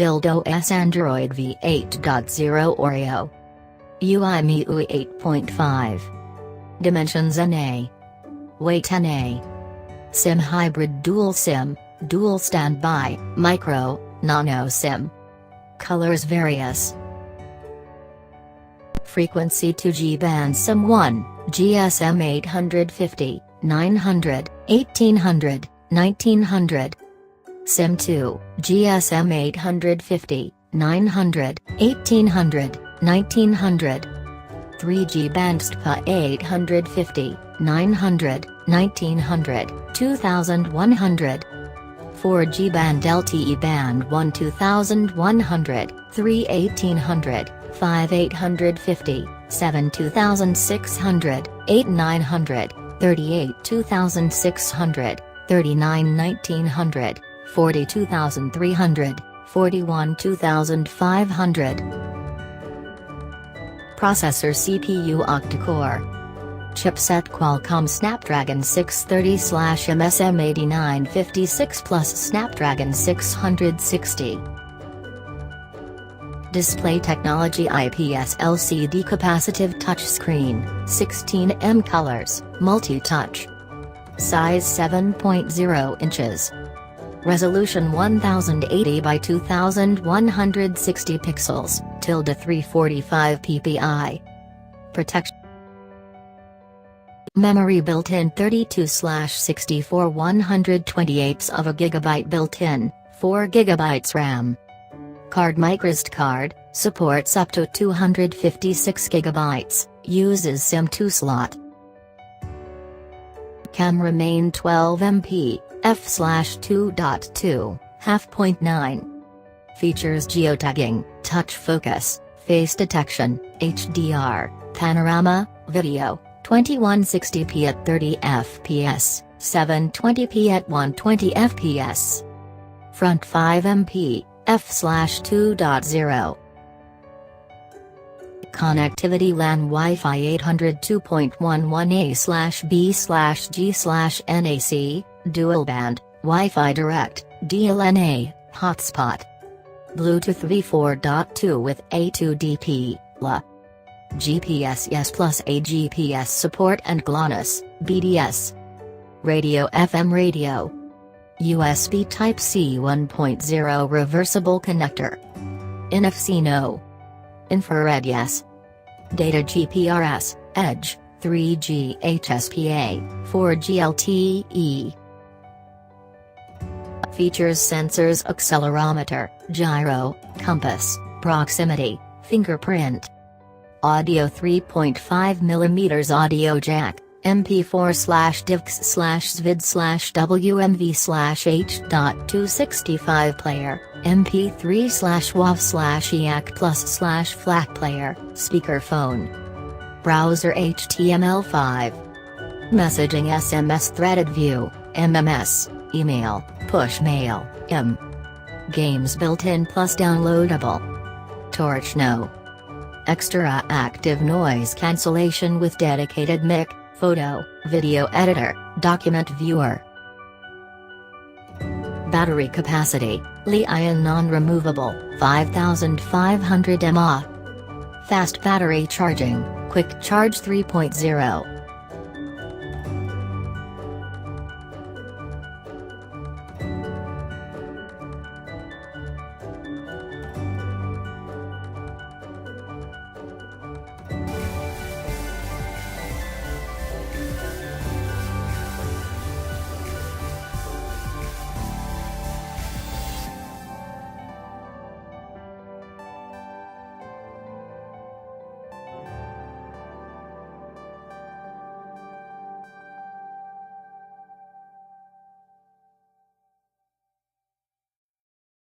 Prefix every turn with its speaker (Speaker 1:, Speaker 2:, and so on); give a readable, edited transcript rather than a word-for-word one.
Speaker 1: Build OS Android v8.0 Oreo. UI MIUI 8.5. Dimensions NA. Weight NA. SIM hybrid dual SIM, dual standby, micro, nano SIM. Colors various. Frequency 2G band SIM 1, GSM 850, 900, 1800, 1900. SIM 2, GSM 850, 900, 1800, 1900. 3G band SPA 850, 900, 1900, 2100. 4G band LTE band 1 2100, 3 1800, 5 850, 7 2600, 8 900, 38 2600, 39 1900, 40 2300, 41 2500. Processor CPU octa-core. Chipset Qualcomm Snapdragon 630/MSM8956 plus Snapdragon 660. Display technology IPS LCD capacitive touchscreen, 16 colors, multi-touch. Size 7.0 inches. Resolution 1080 by 2160 pixels, ~345 ppi. Protection. Memory built-in 32/64 128 built-in, 4 GB RAM. Card microSD card, supports up to 256 GB, uses SIM2 slot. Camera main 12MP, f/2.2, f/9. Features geotagging, touch focus, face detection, HDR, panorama, video, 2160p at 30 fps, 720p at 120 fps. Front 5MP, f/2.0. Connectivity LAN Wi-Fi 802.11a/b/g/NAC, dual band, Wi-Fi Direct, DLNA, hotspot. Bluetooth v4.2 with A2DP, LA. GPS Yes plus a GPS support and GLONASS, BDS. Radio FM radio. USB Type-C 1.0 reversible connector. NFC No. Infrared Yes. Data GPRS, Edge, 3G HSPA, 4G LTE. Features sensors accelerometer, gyro, compass, proximity, fingerprint. Audio 3.5mm audio jack, MP4/DIVX/SVID/WMV/H.265 player, MP3/WAV/EAC plus/FLAC player, speakerphone. Browser HTML5. Messaging SMS threaded view, MMS, email, push mail, Games built-in plus downloadable. Torch No. Extra active noise cancellation with dedicated mic, photo, video editor, document viewer. Battery capacity, Li-ion non-removable, 5500 mAh. Fast battery charging, quick charge 3.0.